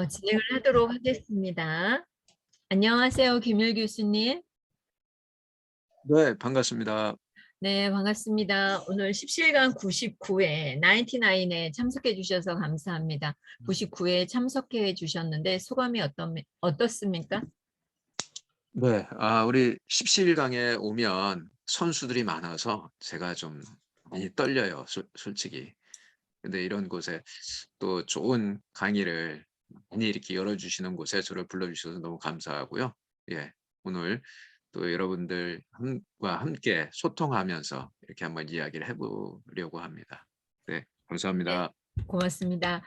진행을 하도록 하겠습니다. 안녕하세요, 김율 교수님. 네, 반갑습니다. 네, 반갑습니다. 오늘 17강 99회 99에 참석해 주셔서 감사합니다. 99회 참석해 주셨는데 소감이 어떻습니까? 네, 우리 17강에 오면 선수들이 많아서 제가 좀 많이 떨려요, 솔직히. 근데 이런 곳에 또 좋은 강의를 많이 이렇게 열어주시는 곳에 저를 불러주셔서 너무 감사하고요. 예, 오늘 또 여러분들과 함께 소통하면서 이렇게 한번 이야기를 해보려고 합니다. 네, 네, 감사합니다. 고맙습니다.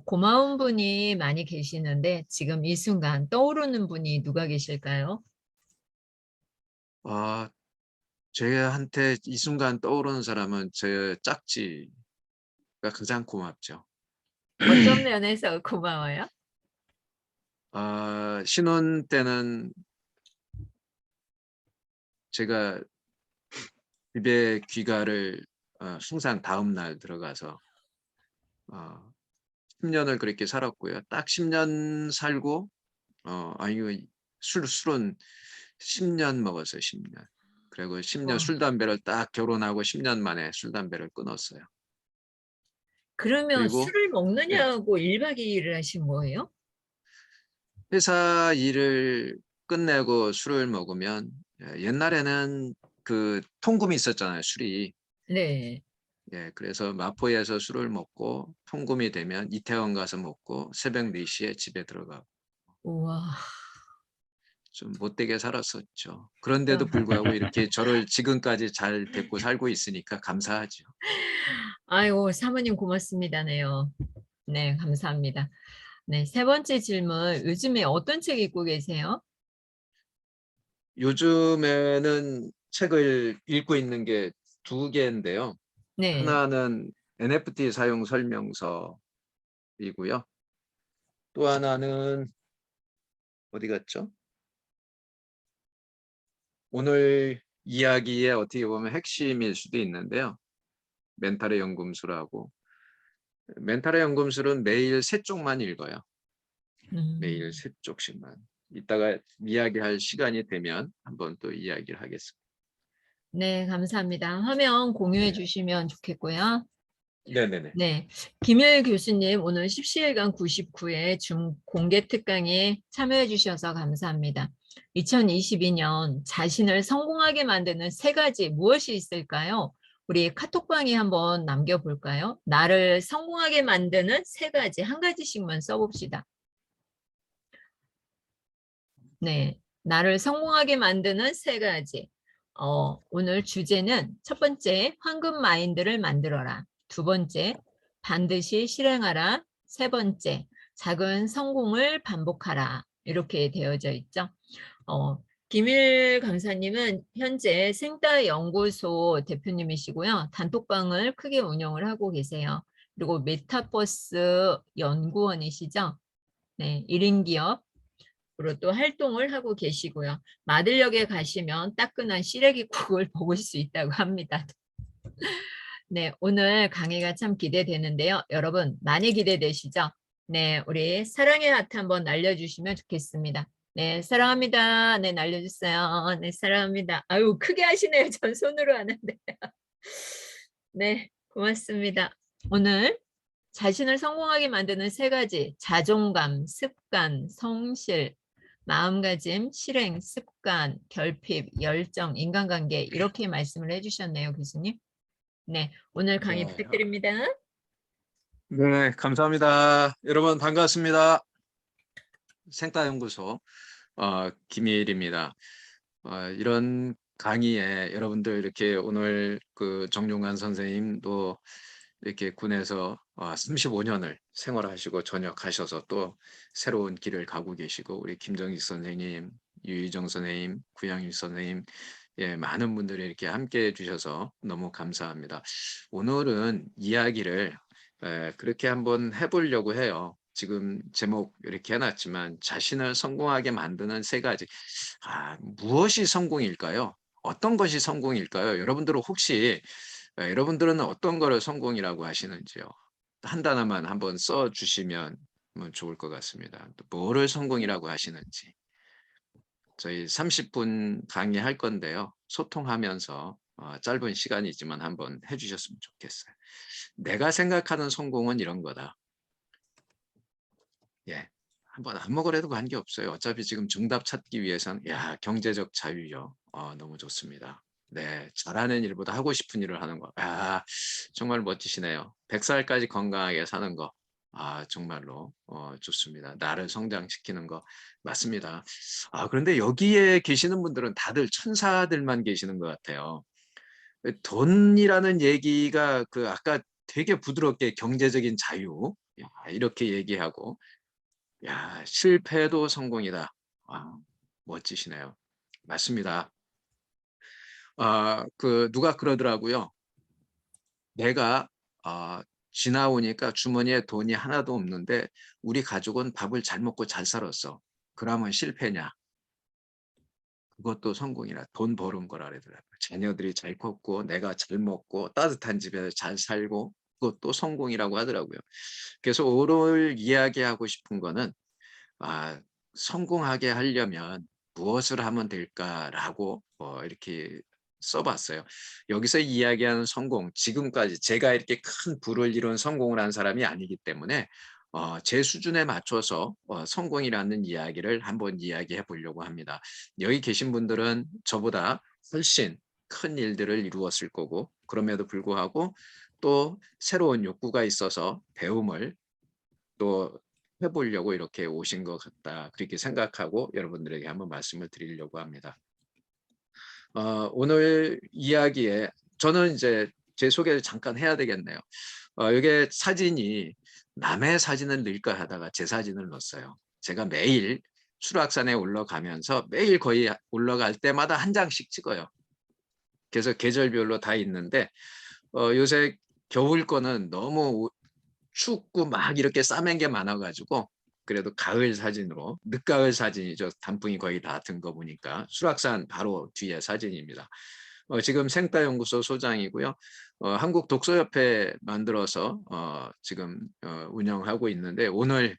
고마운 분이 많이 계시는데 지금 이 순간 떠오르는 분이 누가 계실까요? 아, 저한테 이 순간 떠오르는 사람은 제 짝지가 가장 고맙죠. 어떤 면에서 고마워요? 신혼 때는 제가 집에 귀가를 항상 다음 날 들어가서 어 10 년을 그렇게 살았고요. 딱 10년 살고 이거 술은 10년 먹었어요, 10 년. 그리고 10년 와, 술 담배를 딱 결혼하고 10년 만에 술 담배를 끊었어요. 그러면 그리고 술을 예. 먹느냐고 1박 2일을 하신 거예요? 회사 일을 끝내고 술을 먹으면 옛날에는 그 통금이 있었잖아요, 술이. 네. 예, 그래서 마포에서 술을 먹고 통금이 되면 이태원 가서 먹고 새벽 4 시에 집에 들어가고 우와. 좀 못되게 살았었죠. 그런데도 불구하고 이렇게 저를 지금까지 잘 데리고 살고 있으니까 감사하죠. 아이고, 사모님 고맙습니다네요. 네, 감사합니다. 네, 세 번째 질문. 요즘에 어떤 책 읽고 계세요? 요즘에는 책을 읽고 있는 게 2 개인데요. 네. 하나는 NFT 사용 설명서이고요. 또 하나는 어디 갔죠? 오늘 이야기의 어떻게 보면 핵심일 수도 있는데요. 멘탈의 연금술하고 멘탈의 연금술은 매일 3 쪽만 읽어요. 매일 음, 3 쪽씩만. 이따가 이야기할 시간이 되면 한번 또 이야기를 하겠습니다. 네, 감사합니다. 화면 공유해 주시면 좋겠고요. 네네네. 네, 김일 교수님 오늘 17강 99회 중 공개 특강에 참여해 주셔서 감사합니다. 2022년 자신을 성공하게 만드는 3가지 무엇이 있을까요? 우리 카톡방에 한번 남겨볼까요? 나를 성공하게 만드는 3가지, 한 가지씩만 써봅시다. 네, 나를 성공하게 만드는 3가지. 오늘 주제는 첫 번째, 황금 마인드를 만들어라. 2번째, 반드시 실행하라. 3번째, 작은 성공을 반복하라. 이렇게 되어져 있죠. 어, 김일 강사님은 현재 생따 연구소 대표님이시고요. 단톡방을 크게 운영을 하고 계세요. 그리고 메타버스 연구원이시죠. 네, 1인 기업 으로 또 활동을 하고 계시고요. 마들역에 가시면 따끈한 시래기국을 먹을 수 있다고 합니다. 네, 오늘 강의가 참 기대되는데요. 여러분 많이 기대되시죠? 네, 우리 사랑의 하트 한번 날려주시면 좋겠습니다. 네, 사랑합니다. 네, 날려주세요. 네, 사랑합니다. 아유, 크게 하시네요. 전 손으로 하는데. 네, 고맙습니다. 오늘 자신을 성공하게 만드는 3가지, 자존감, 습관, 성실, 마음가짐, 실행, 습관, 결핍, 열정, 인간관계 이렇게 말씀을 해주셨네요, 교수님. 네, 오늘 강의 네. 부탁드립니다. 네, 감사합니다. 여러분 반갑습니다. 생따연구소 김일입니다. 이런 강의에 여러분들 이렇게 오늘 그 정용환 선생님도 이렇게 군에서 35 년을 생활하시고 전역하셔서 또 새로운 길을 가고 계시고 우리 김정익 선생님, 유희정 선생님, 구양일 선생님 예, 많은 분들이 이렇게 함께 해 주셔서 너무 감사합니다. 오늘은 이야기를 그렇게 한번 해 보려고 해요. 지금 제목 이렇게 해 놨지만 자신을 성공하게 만드는 3가지. 무엇이 성공일까요? 어떤 것이 성공일까요? 여러분들은 혹시 여러분들은 어떤 거를 성공이라고 하시는지요? 한 단어만 한번 써 주시면 좋을 것 같습니다. 또 뭐를 성공이라고 하시는지. 저희 30분 강의할 건데요. 소통하면서 짧은 시간이지만 한번 해주셨으면 좋겠어요. 내가 생각하는 성공은 이런 거다. 예. 한번 안 먹으래도 관계없어요. 어차피 지금 정답 찾기 위해서는 야, 경제적 자유요. 너무 좋습니다. 네, 잘하는 일보다 하고 싶은 일을 하는 거. 아, 정말 멋지시네요. 100살까지 건강하게 사는 거. 아, 정말로 좋습니다. 나를 성장시키는 거 맞습니다. 그런데 여기에 계시는 분들은 다들 천사들만 계시는 것 같아요. 돈이라는 얘기가 그 아까 되게 부드럽게 경제적인 자유 야, 이렇게 얘기하고 야, 실패도 성공이다. 멋지시네요. 맞습니다. 누가 그러더라고요. 내가 지나오니까 주머니에 돈이 하나도 없는데 우리 가족은 밥을 잘 먹고 잘 살았어. 그러면 실패냐? 그것도 성공이라 돈 버는 거라 그러더라고요. 자녀들이 잘 컸고 내가 잘 먹고 따뜻한 집에서 잘 살고 그것도 성공이라고 하더라고요. 그래서 오늘 이야기하고 싶은 거는 아, 성공하게 하려면 무엇을 하면 될까라고 이렇게 써봤어요. 여기서 이야기하는 성공, 지금까지 제가 이렇게 큰 부를 이룬 성공을 한 사람이 아니기 때문에 제 수준에 맞춰서 성공이라는 이야기를 한번 이야기해 보려고 합니다. 여기 계신 분들은 저보다 훨씬 큰 일들을 이루었을 거고 그럼에도 불구하고 또 새로운 욕구가 있어서 배움을 또 해보려고 이렇게 오신 것 같다. 그렇게 생각하고 여러분들에게 한번 말씀을 드리려고 합니다. 오늘 이야기에 저는 이제 제 소개를 잠깐 해야 되겠네요. 이게 사진이 남의 사진을 넣을까 하다가 제 사진을 넣었어요. 제가 매일 수락산에 올라가면서 매일 거의 올라갈 때마다 한 장씩 찍어요. 그래서 계절별로 다 있는데 요새 겨울 거는 너무 춥고 막 이렇게 싸맨 게 많아가지고 그래도 가을 사진으로 늦가을 사진이죠. 단풍이 거의 다 든 거 보니까 수락산 바로 뒤에 사진입니다. 지금 생태연구소 소장이고요. 한국독서협회 만들어서 지금 운영하고 있는데 오늘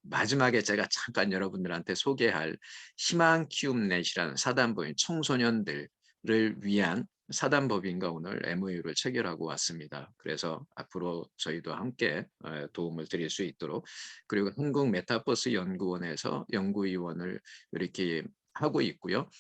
마지막에 제가 잠깐 여러분들한테 소개할 희망 키움 넷이라는 사단법인 청소년들을 위한 사단법인과 오늘 MOU를 체결하고 왔습니다. 그래서 앞으로 저희도 함께 도움을 드릴 수 있도록 그리고 한국 메타버스 연구원에서 연구위원을 이렇게 하고 있고요.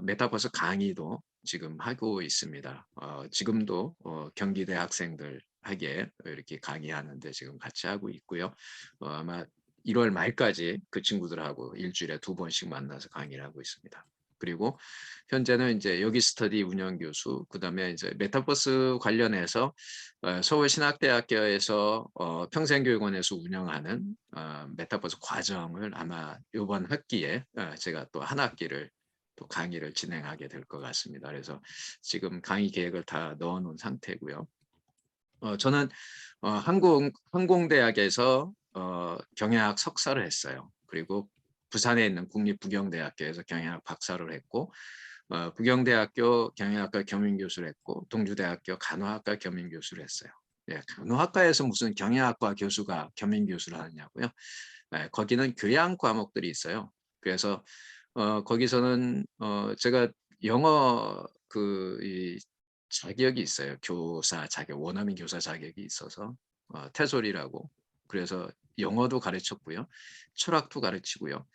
메타버스 강의도 지금 하고 있습니다. 지금도 경기대 학생들에게 이렇게 강의하는데 지금 같이 하고 있고요. 아마 1월 말까지 그 친구들하고 일주일에 2번씩 만나서 강의를 하고 있습니다. 그리고 현재는 이제 여기 스터디 운영 교수, 그다음에 이제 메타버스 관련해서 서울신학대학교에서 평생교육원에서 운영하는 메타버스 과정을 아마 이번 학기에 제가 또 한 학기를 또 강의를 진행하게 될 것 같습니다. 그래서 지금 강의 계획을 다 넣어놓은 상태고요. 저는 항공대학에서 경영학 석사를 했어요. 그리고 부산에 있는 국립부경대학교에서 경영학 박사를 했고 부경대학교 경영학과 겸임교수를 했고 동주대학교 간호학과 겸임교수를 했어요. 예, 간호학과에서 무슨 경영학과 교수가 겸임교수를 하느냐고요? 거기는 교양 과목들이 있어요. 그래서 거기서는 제가 영어 이 자격이 있어요. 교사 자격, 원어민 교사 자격이 있어서 태솔이라고. 그래서 영어도 가르쳤고요. 철학도 가르치고요.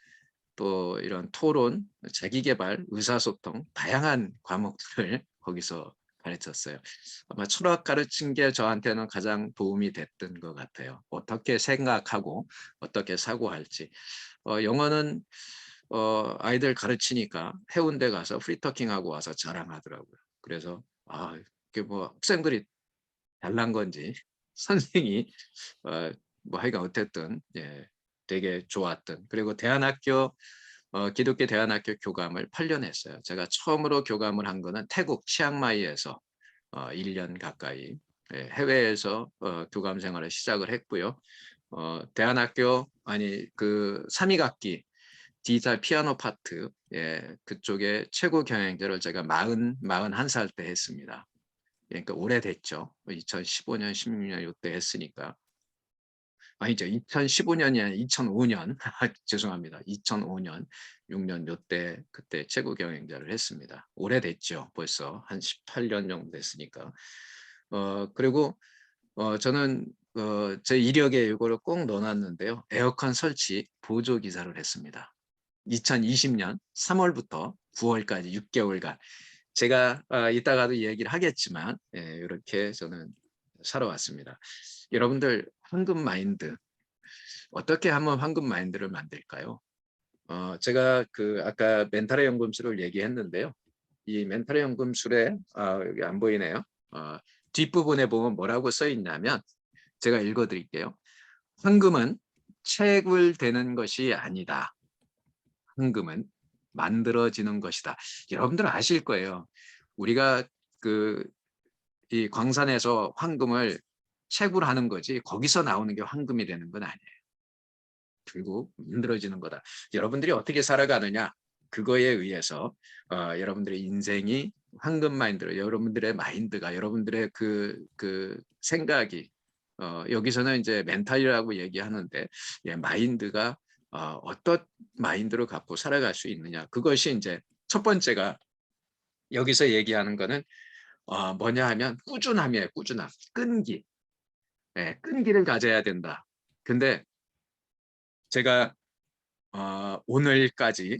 또 이런 토론, 자기계발, 의사소통, 다양한 과목들을 거기서 가르쳤어요. 아마 철학 가르친 게 저한테는 가장 도움이 됐던 것 같아요. 어떻게 생각하고 어떻게 사고할지. 영어는 아이들 가르치니까 해운대 가서 프리터킹하고 와서 자랑하더라고요. 그래서 이게 뭐 학생들이 잘난 건지 선생이 뭐 하여간 어쨌든 예, 되게 좋았던 그리고 대안학교 기독교 대안학교 교감을 8년 했어요. 제가 처음으로 교감을 한 거는 태국 치앙마이에서 1년 가까이 해외에서 교감 생활을 시작을 했고요. 대안학교 그 3위학기 디지털 피아노 파트 그쪽에 최고 경영자를 제가 41살 때 했습니다. 그러니까 오래됐죠. 2015년, 16년 이때 했으니까. 아니죠. 2015년이 아니라 2005년. 죄송합니다. 2005년, 6년 요때 그때 최고 경영자를 했습니다. 오래됐죠. 벌써 한 18년 정도 됐으니까. 그리고 저는 제 이력에 이거를 꼭 넣어놨는데요. 에어컨 설치 보조 기사를 했습니다. 2020년 3월부터 9월까지 6개월간 제가 이따가도 얘기를 하겠지만 이렇게 저는 살아왔습니다. 여러분들 황금 마인드 어떻게 하면 황금 마인드를 만들까요? 제가 그 아까 멘탈의 연금술을 얘기했는데요. 이 멘탈의 연금술에 여기 안 보이네요. 뒷부분에 보면 뭐라고 써 있냐면 제가 읽어드릴게요. 황금은 채굴되는 것이 아니다. 황금은 만들어지는 것이다. 여러분들 아실 거예요. 우리가 그 이 광산에서 황금을 채굴하는 거지 거기서 나오는 게 황금이 되는 건 아니에요. 결국 만들어지는 거다. 여러분들이 어떻게 살아가느냐 그거에 의해서 여러분들의 인생이 황금 마인드로 여러분들의 마인드가 여러분들의 그 생각이 여기서는 이제 멘탈이라고 얘기하는데 마인드가 어떤 마인드를 갖고 살아갈 수 있느냐 그것이 이제 첫 번째가 여기서 얘기하는 거는 뭐냐 하면 꾸준함이에요. 꾸준함, 끈기. 끈기를 가져야 된다. 근데 제가 오늘까지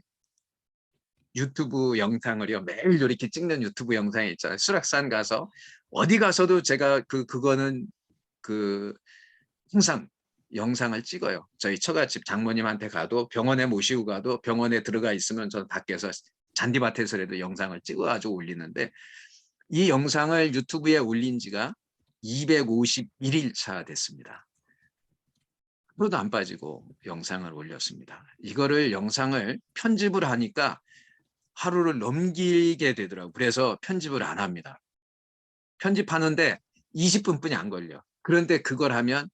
유튜브 영상을요 매일 이렇게 찍는 유튜브 영상이 있잖아요. 수락산 가서 어디 가서도 제가 그거는 그 항상 영상을 찍어요. 저희 처갓집 장모님한테 가도 병원에 모시고 가도 병원에 들어가 있으면 저는 밖에서 잔디밭에서라도 영상을 찍어가지고 올리는데 이 영상을 유튜브에 올린 지가 251일 차 됐습니다. 하루도 안 빠지고 영상을 올렸습니다. 이거를 영상을 편집을 하니까 하루를 넘기게 되더라고요. 그래서 편집을 안 합니다. 편집하는데 20분뿐이 안 걸려. 그런데 그걸 하면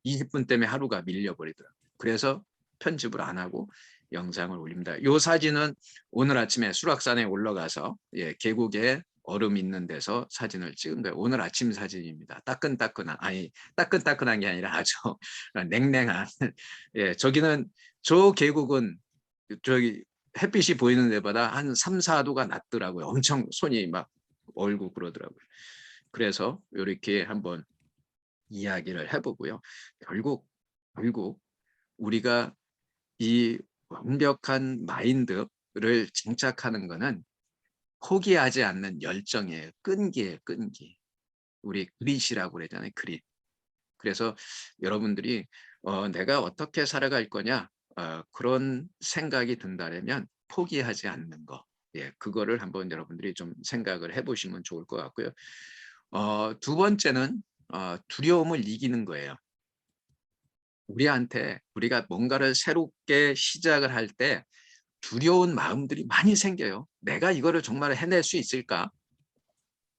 20분 때문에 하루가 밀려버리더라고요. 그래서 편집을 안 하고 영상을 올립니다. 이 사진은 오늘 아침에 수락산에 올라가서 계곡에 얼음 있는 데서 사진을 찍은 거예요. 오늘 아침 사진입니다. 따끈따끈한 아니 따끈따끈한 게 아니라 아주 냉랭한 저기는 저 계곡은 저기 햇빛이 보이는 데보다 한 3, 4도가 낮더라고요. 엄청 손이 막 얼고 그러더라고요. 그래서 이렇게 한번 이야기를 해보고요. 결국 우리가 이 완벽한 마인드를 장착하는 것은 포기하지 않는 열정이에요. 끈기예요. 끈기. 우리 그릿이라고 그러잖아요. 그릿. 그래서 여러분들이 내가 어떻게 살아갈 거냐 그런 생각이 든다면 포기하지 않는 거. 그거를 한번 여러분들이 좀 생각을 해보시면 좋을 것 같고요. 두 번째는 두려움을 이기는 거예요. 우리가 뭔가를 새롭게 시작을 할 때 두려운 마음들이 많이 생겨요. 내가 이거를 정말 해낼 수 있을까?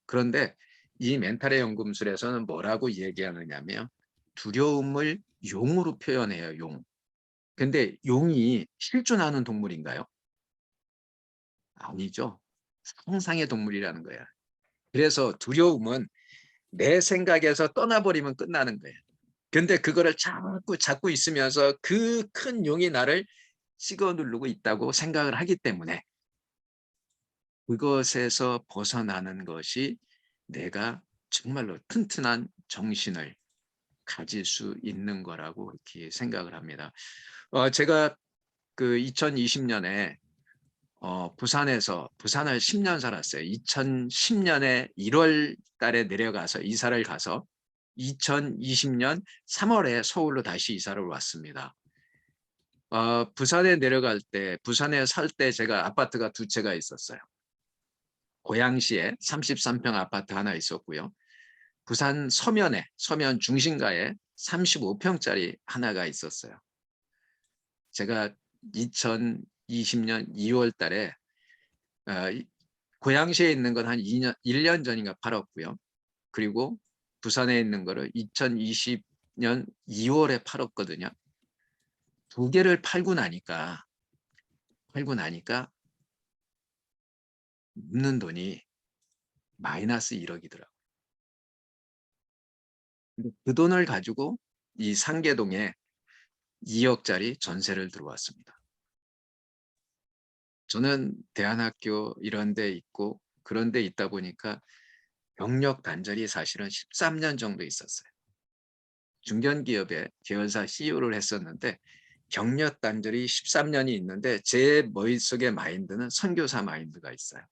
그런데 이 멘탈의 연금술에서는 뭐라고 얘기하느냐면 두려움을 용으로 표현해요. 용. 근데 용이 실존하는 동물인가요? 아니죠. 상상의 동물이라는 거야. 그래서 두려움은 내 생각에서 떠나버리면 끝나는 거예요. 근데 그거를 자꾸 잡고 있으면서 그 큰 용이 나를 찍어 누르고 있다고 생각을 하기 때문에 그것에서 벗어나는 것이 내가 정말로 튼튼한 정신을 가질 수 있는 거라고 이렇게 생각을 합니다. 제가 그 2020년에 부산을 10년 살았어요. 2010년에 1월 달에 내려가서 이사를 가서 2020년 3월에 서울로 다시 이사를 왔습니다. 부산에 내려갈 때, 부산에 살 때 제가 아파트가 두 채가 있었어요. 고양시에 33평 아파트 하나 있었고요. 부산 서면 중심가에 35평짜리 하나가 있었어요. 제가 2020년 2월 달에 고양시에 있는 건 한 1년 전인가 팔았고요. 그리고 부산에 있는 거를 2020년 2월에 팔았거든요. 두 개를 팔고 나니까 남는 돈이 마이너스 1억이더라고요. 그 돈을 가지고 이 상계동에 2억짜리 전세를 들어왔습니다. 저는 대안학교 이런 데 있고 그런 데 있다 보니까 경력 단절이 사실은 13년 정도 있었어요. 중견기업의 계열사 CEO를 했었는데 경력 단절이 13년이 있는데 제 머릿속의 마인드는 선교사 마인드가 있어요.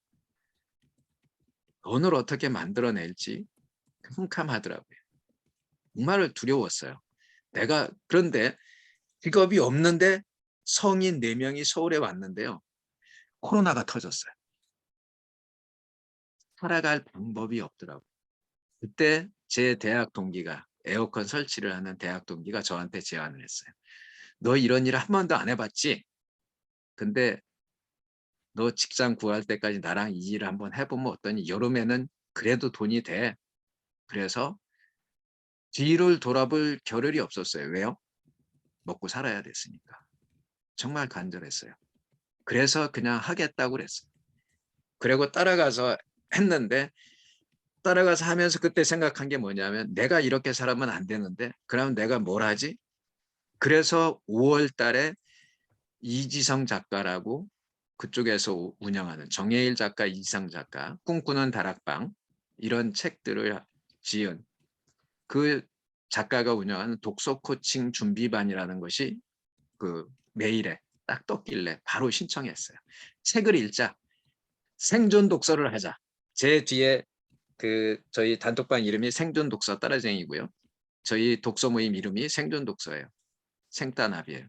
돈을 어떻게 만들어낼지 캄캄하더라고요. 정말 두려웠어요. 그런데 직업이 없는데 성인 4명이 서울에 왔는데요. 코로나가 터졌어요. 살아갈 방법이 없더라고요. 그때 제 대학 동기가 에어컨 설치를 하는 대학 동기가 저한테 제안을 했어요. 너 이런 일 한 번도 안 해봤지? 근데 너 직장 구할 때까지 나랑 이 일을 한번 해보면 어떠니? 여름에는 그래도 돈이 돼. 그래서 뒤를 돌아볼 겨를이 없었어요. 왜요? 먹고 살아야 됐으니까. 정말 간절했어요. 그래서 그냥 하겠다고 그랬어요. 그리고 따라가서 했는데 따라가서 하면서 그때 생각한 게 뭐냐면 내가 이렇게 살아면 안 되는데 그럼 내가 뭘 하지? 그래서 5월 달에 이지성 작가라고 그쪽에서 운영하는 정혜일 작가, 이지성 작가, 꿈꾸는 다락방 이런 책들을 지은 그 작가가 운영하는 독서 코칭 준비반이라는 것이 그 메일에 딱 떴길래 바로 신청했어요. 책을 읽자. 생존 독서를 하자. 제 뒤에 저희 단톡방 이름이 생존 독서 따라쟁이고요. 저희 독서 모임 이름이 생존 독서예요. 생따납이에요.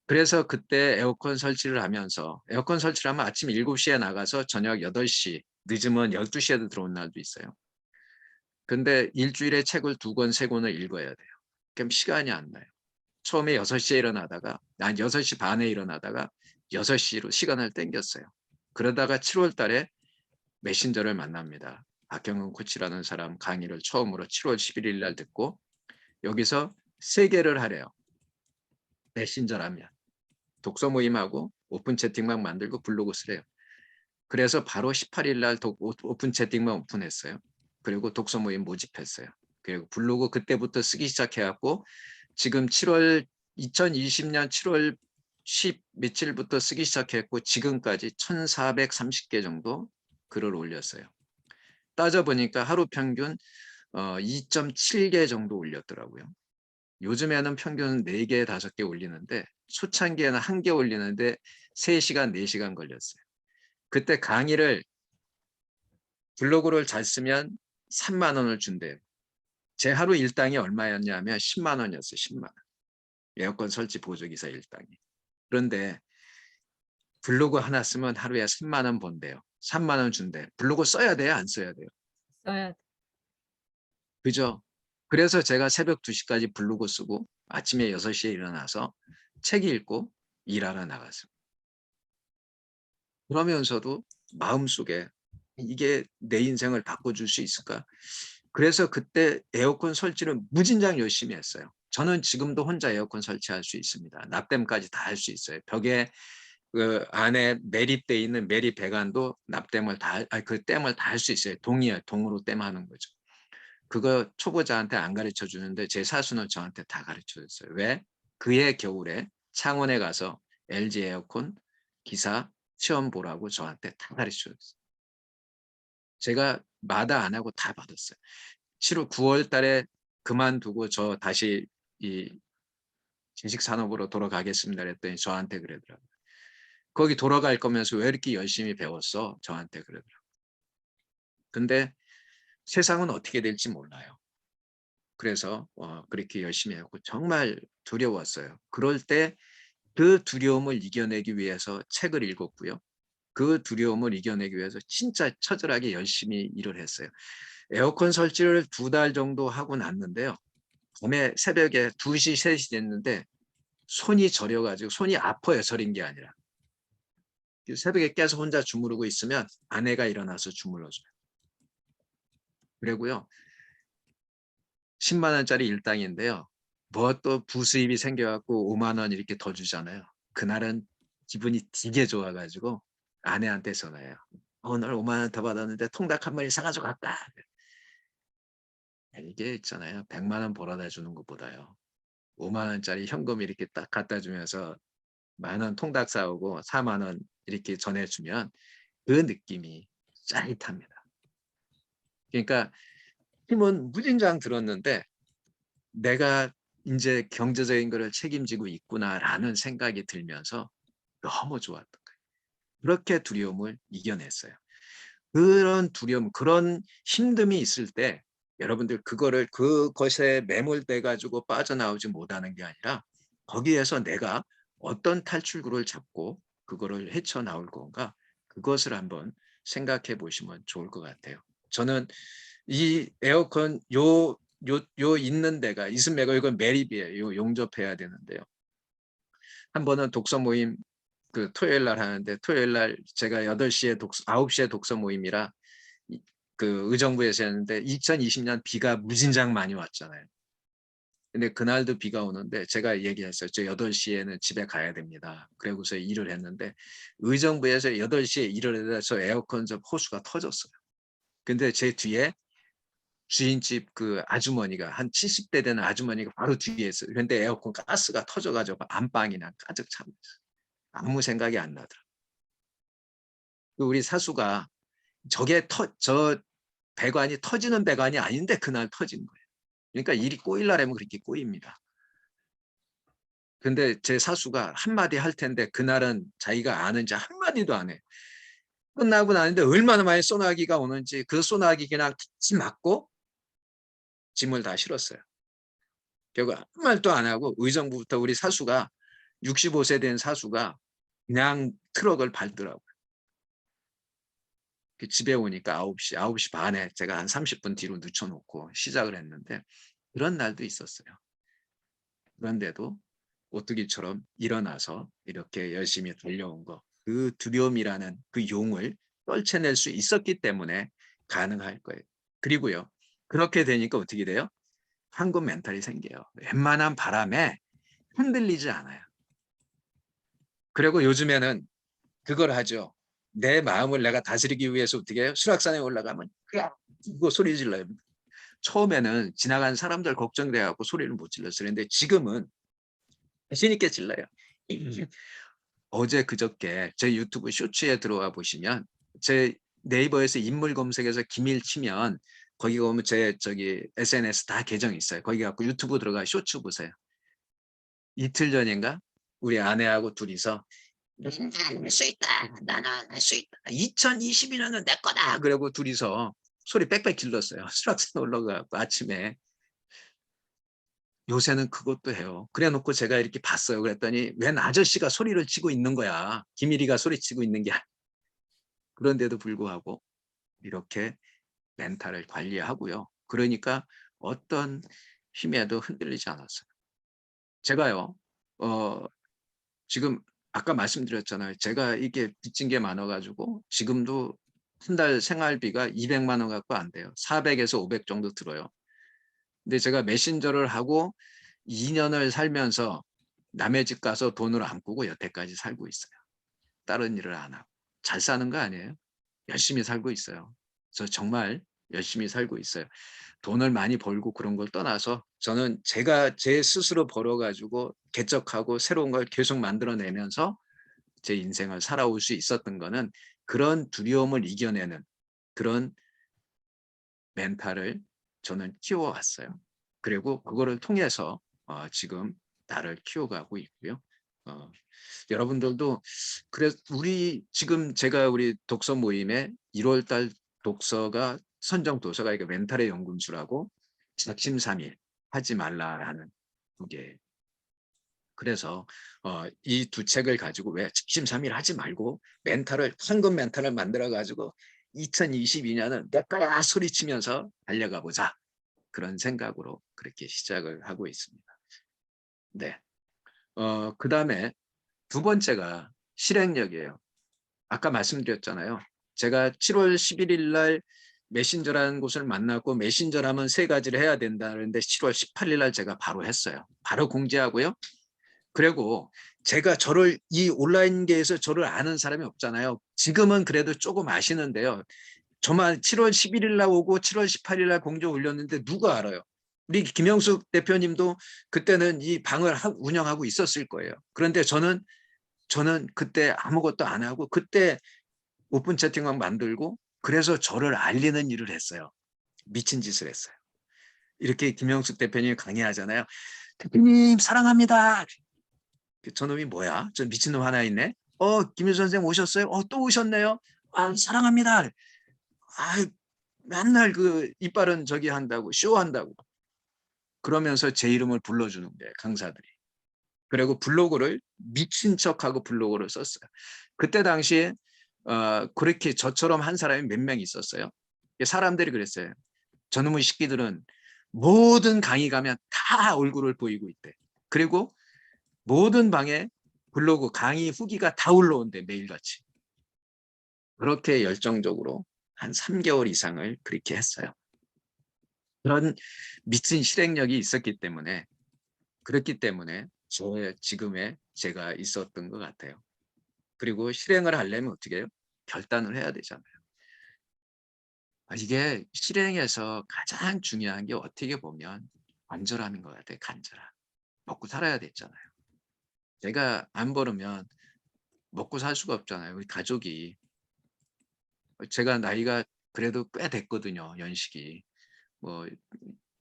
그래서 그때 에어컨 설치를 하면서 에어컨 설치를 하면 아침 7시에 나가서 저녁 8시 늦으면 12시에도 들어온 날도 있어요. 근데 일주일에 책을 2권, 3권을 읽어야 돼요. 그럼 시간이 안 나요. 처음에 6시에 일어나다가 난 6시 반에 일어나다가 6시로 시간을 땡겼어요. 그러다가 7월 달에 메신저를 만납니다. 박경은 코치라는 사람 강의를 처음으로 7월 11일 날 듣고 여기서 3개를 하래요. 메신저라면. 독서 모임하고 오픈 채팅방 만들고 블로그 쓰래요. 그래서 바로 18일 날 오픈 채팅방 오픈했어요. 그리고 독서 모임 모집했어요. 그리고 블로그 그때부터 쓰기 시작해갖고 지금 2020년 7월 10 며칠부터 쓰기 시작했고 지금까지 1430개 정도 글을 올렸어요. 따져보니까 하루 평균 2.7개 정도 올렸더라고요. 요즘에는 평균 4개, 5개 올리는데 초창기에는 1개 올리는데 3시간, 4시간 걸렸어요. 그때 강의를 블로그를 잘 쓰면 3만 원을 준대요. 제 하루 일당이 얼마였냐면 10만 원이었어요. 10만 원. 에어컨 설치 보조기사 일당이. 그런데 블로그 하나 쓰면 하루에 3만 원 번대요. 3만 원 준대. 블로그 써야 돼요? 안 써야 돼요? 써야 돼. 그죠? 그래서 제가 새벽 2시까지 블로그 쓰고 아침에 6시에 일어나서 책 읽고 일하러 나갔습니다. 그러면서도 마음속에 이게 내 인생을 바꿔줄 수 있을까? 그래서 그때 에어컨 설치를 무진장 열심히 했어요. 저는 지금도 혼자 에어컨 설치할 수 있습니다. 납땜까지 다 할 수 있어요. 벽에 그 안에 매립돼 있는 매립 배관도 납땜을 그 땜을 다 할 수 있어요. 동으로 땜하는 거죠. 그거 초보자한테 안 가르쳐 주는데 제 사수는 저한테 다 가르쳐 줬어요. 왜? 그해 겨울에 창원에 가서 LG 에어컨 기사 시험 보라고 저한테 다 가르쳐 줬어요. 제가 마다 안 하고 다 받았어요. 9월 달에 그만두고 저 다시 이 지식 산업으로 돌아가겠습니다 그랬더니 저한테 그러더라고요. 거기 돌아갈 거면서 왜 이렇게 열심히 배웠어? 저한테 그러더라고요. 근데 세상은 어떻게 될지 몰라요. 그래서 그렇게 열심히 했고 정말 두려웠어요. 그럴 때 그 두려움을 이겨내기 위해서 책을 읽었고요. 그 두려움을 이겨내기 위해서 진짜 처절하게 열심히 일을 했어요. 에어컨 설치를 2달 정도 하고 났는데요. 밤에 새벽에 2시, 3시 됐는데 손이 저려가지고 손이 아파요. 저린 게 아니라. 새벽에 깨서 혼자 주무르고 있으면 아내가 일어나서 주물러줘요. 그리고요. 10만 원짜리 일당인데요. 뭐 또 부수입이 생겨갖고 5만 원 이렇게 더 주잖아요. 그날은 기분이 되게 좋아가지고 아내한테 전화해요. 오늘 5만 원 더 받았는데 통닭 한 마리 사가지고 갈까? 이게 있잖아요. 100만 원 벌어다 주는 것보다요. 5만 원짜리 현금 이렇게 딱 갖다 주면서 10,000원 통닭 사오고 4만 원 이렇게 전해주면 그 느낌이 짜릿합니다. 그러니까 힘은 무진장 들었는데 내가 이제 경제적인 거를 책임지고 있구나라는 생각이 들면서 너무 좋았던 거예요. 그렇게 두려움을 이겨냈어요. 그런 두려움, 그런 힘듦이 있을 때 여러분들 그것에 매몰돼 가지고 빠져나오지 못하는 게 아니라 거기에서 내가 어떤 탈출구를 잡고 그거를 헤쳐나올 건가 그것을 한번 생각해 보시면 좋을 것 같아요. 저는 이 에어컨 요 있는 데가 이스메가 이건 매립이에요. 요 용접해야 되는데요. 한 번은 독서 모임 그 토요일 날 하는데 토요일 날 제가 8시에 9시에 독서 모임이라 그 의정부에서 했는데 2020년 비가 무진장 많이 왔잖아요. 근데 그날도 비가 오는데 제가 얘기했어요. 저 8시에는 집에 가야 됩니다. 그러고서 일을 했는데 의정부에서 8시에 일을 해서 에어컨 좀 호수가 터졌어요. 근데 제 뒤에 주인집 그 아주머니가 한 70대 되는 아주머니가 바로 뒤에 있어요. 그런데 에어컨 가스가 터져가지고 안방이나 가득 차 있어요. 아무 생각이 안 나더라. 우리 사수가 저 배관이 터지는 배관이 아닌데 그날 터진 거예요. 그러니까 일이 꼬이려면 그렇게 꼬입니다. 근데 제 사수가 한마디 할 텐데 그날은 자기가 아는지 한마디도 안 해. 끝나고 나는데 얼마나 많이 소나기가 오는지 그 소나기 그냥 탁 맞고 짐을 다 실었어요. 결국 아무 말도 안 하고 의정부부터 우리 사수가 65세 된 사수가 그냥 트럭을 밟더라고요. 집에 오니까 9시 반에 제가 한 30분 뒤로 늦춰놓고 시작을 했는데 그런 날도 있었어요. 그런데도 오뚜기처럼 일어나서 이렇게 열심히 달려온 거, 그 두려움이라는 그 용을 떨쳐낼 수 있었기 때문에 가능할 거예요. 그리고요, 그렇게 되니까 어떻게 돼요? 황금 멘탈이 생겨요. 웬만한 바람에 흔들리지 않아요. 그리고 요즘에는 그걸 하죠. 내 마음을 내가 다스리기 위해서 어떻게 해요? 수락산에 올라가면 그거 소리 질러요. 처음에는 지나가는 사람들 걱정돼 갖고 소리를 못 질렀어요. 근데 지금은 자신 있게 질러요. 어제 그저께 제 유튜브 쇼츠에 들어와 보시면 제 네이버에서 인물 검색해서 김일 치면 거기 오면 제 SNS 다 계정 있어요. 거기 갖고 유튜브 들어가 쇼츠 보세요. 이틀 전인가 우리 아내하고 둘이서 나는 할 수 있다. 나는 할 수 있다. 2022년은 내 거다. 그러고 둘이서 소리 빽빽 질렀어요. 수락산 올라가고 아침에. 요새는 그것도 해요. 그래 놓고 제가 이렇게 봤어요. 그랬더니 웬 아저씨가 소리를 치고 있는 거야. 김일이가 소리치고 있는 게 그런데도 불구하고 이렇게 멘탈을 관리하고요. 그러니까 어떤 힘에도 흔들리지 않았어요. 제가요. 어 지금 아까 말씀드렸잖아요. 제가 이게 빚진 게 많아 가지고 지금도 한 달 생활비가 200만 원 갖고 안 돼요. 400에서 500 정도 들어요. 근데 제가 메신저를 하고 2년을 살면서 남의 집 가서 돈을 안 꾸고 여태까지 살고 있어요. 다른 일을 안 하고. 잘 사는 거 아니에요? 열심히 살고 있어요. 저 정말 열심히 살고 있어요. 돈을 많이 벌고 그런 걸 떠나서 저는 제가 제 스스로 벌어 가지고 개척하고 새로운 걸 계속 만들어내면서 제 인생을 살아올 수 있었던 거는 그런 두려움을 이겨내는 그런 멘탈을 저는 키워왔어요. 그리고 그거를 통해서 지금 나를 키워가고 있고요. 어, 여러분들도 그래 지금 제가 우리 독서 모임에 1월 달 독서가 선정 도서가 이게 멘탈의 연금술하고 작심삼일 하지 말라라는 게 그래서 이 두 책을 가지고 왜 작심삼일 하지 말고 황금 멘탈을 만들어 가지고 2022년은 내 거야 소리치면서 달려가 보자. 그런 생각으로 그렇게 시작을 하고 있습니다. 네. 그다음에 두 번째가 실행력이에요. 아까 말씀드렸잖아요. 제가 7월 11일 날 메신저라는 곳을 만났고 메신저라면 세 가지를 해야 된다는데 7월 18일 날 제가 바로 했어요. 바로 공지하고요. 그리고 제가 이 온라인계에서 저를 아는 사람이 없잖아요. 지금은 그래도 조금 아시는데요. 저만 7월 11일 날 오고 7월 18일 날 공지 올렸는데 누가 알아요? 우리 김영숙 대표님도 그때는 이 방을 운영하고 있었을 거예요. 그런데 저는 그때 아무것도 안 하고 그때 오픈 채팅방 만들고 그래서 저를 알리는 일을 했어요. 미친 짓을 했어요. 이렇게 김영숙 대표님이 강의하잖아요. 대표님 사랑합니다. 저놈이 뭐야? 저 미친놈 하나 있네. 김효 선생님 오셨어요? 또 오셨네요. 사랑합니다. 아, 맨날 그 이빨은 저기 한다고 쇼한다고 그러면서 제 이름을 불러주는 거예요. 강사들이. 그리고 블로그를 미친 척하고 블로그를 썼어요. 그때 당시에 그렇게 저처럼 한 사람이 몇 명 있었어요. 사람들이 그랬어요. 저놈의 새끼들은 모든 강의 가면 다 얼굴을 보이고 있대. 그리고 모든 방에 블로그 강의 후기가 다 올라온대 매일같이. 그렇게 열정적으로 한 3개월 이상을 그렇게 했어요. 그런 미친 실행력이 있었기 때문에 그렇기 때문에 지금의 제가 있었던 것 같아요. 그리고 실행을 하려면 어떻게 해요? 결단을 해야 되잖아요. 이게 실행에서 가장 중요한 게 어떻게 보면 간절함인 것 같아요. 간절함. 먹고 살아야 됐잖아요. 제가 안 벌으면 먹고 살 수가 없잖아요. 우리 가족이. 제가 나이가 그래도 꽤 됐거든요. 연식이. 뭐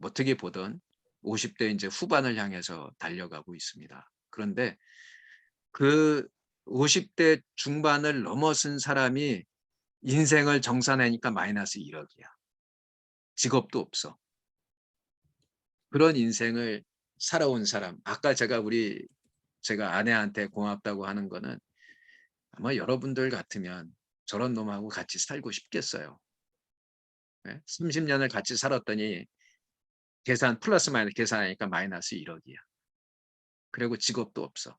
어떻게 보든 50대 이제 후반을 향해서 달려가고 있습니다. 그런데 그 50대 중반을 넘어선 사람이 인생을 정산하니까 마이너스 1억이야. 직업도 없어. 그런 인생을 살아온 사람. 아까 제가 아내한테 고맙다고 하는 거는 아마 여러분들 같으면 저런 놈하고 같이 살고 싶겠어요. 네? 30년을 같이 살았더니 계산 플러스 마이너스 계산하니까 마이너스 1억이야. 그리고 직업도 없어.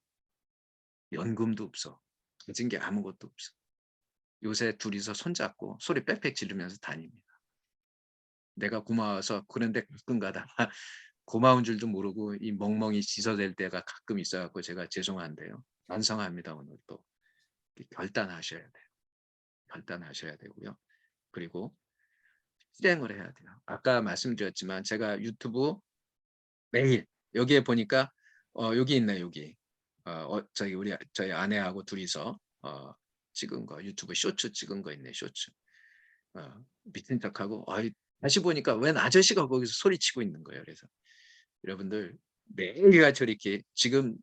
연금도 없어. 가진 게 아무것도 없어. 요새 둘이서 손잡고 소리 빽빽 지르면서 다닙니다. 내가 고마워서 그런데 가끔가다 고마운 줄도 모르고 이 멍멍이 지서될 때가 가끔 있어갖고 제가 죄송한데요. 반성합니다. 오늘 또 결단하셔야 돼요. 결단하셔야 되고요. 그리고 실행을 해야 돼요. 아까 말씀드렸지만 제가 유튜브 매일 여기에 보니까 여기 있네 여기. 저희 아내하고 둘이서 찍은 거 유튜브 쇼츠 찍은 거 있네 쇼츠. 미친 척하고 다시 보니까 웬 아저씨가 거기서 소리치고 있는 거예요. 그래서 여러분들 매일같이 이렇게 지금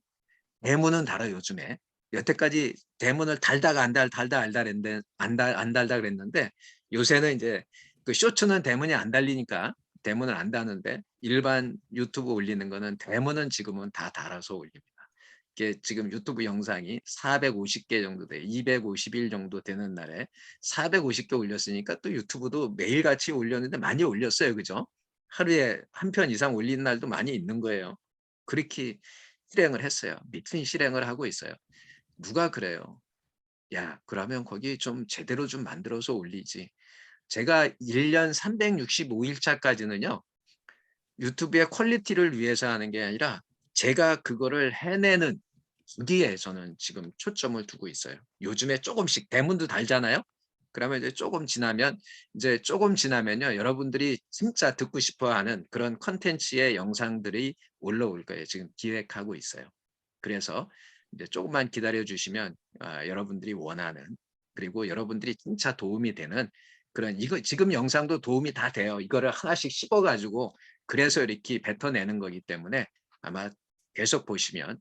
대문은 달아요 요즘에. 여태까지 대문을 달다가 안 달다 그랬는데 요새는 이제 그 쇼츠는 대문이 안 달리니까 대문을 안 다는데 일반 유튜브 올리는 거는 대문은 지금은 다 달아서 올립니다. 이게 지금 유튜브 영상이 450개 정도 돼. 250일 정도 되는 날에 450개 올렸으니까 또 유튜브도 매일같이 올렸는데 많이 올렸어요. 그죠? 하루에 한 편 이상 올리는 날도 많이 있는 거예요. 그렇게 실행을 했어요. 미친 실행을 하고 있어요. 누가 그래요? 야, 그러면 거기 좀 제대로 좀 만들어서 올리지. 제가 1년 365일차까지는요. 유튜브의 퀄리티를 위해서 하는 게 아니라 제가 그거를 해내는 거기에 저는 지금 초점을 두고 있어요. 요즘에 조금씩 대문도 달잖아요. 그러면 이제 조금 지나면요. 여러분들이 진짜 듣고 싶어 하는 그런 컨텐츠의 영상들이 올라올 거예요. 지금 기획하고 있어요. 그래서 이제 조금만 기다려 주시면 여러분들이 원하는 그리고 여러분들이 진짜 도움이 되는 그런 이거 지금 영상도 도움이 다 돼요. 이거를 하나씩 씹어 가지고 그래서 이렇게 뱉어내는 거기 때문에 아마 계속 보시면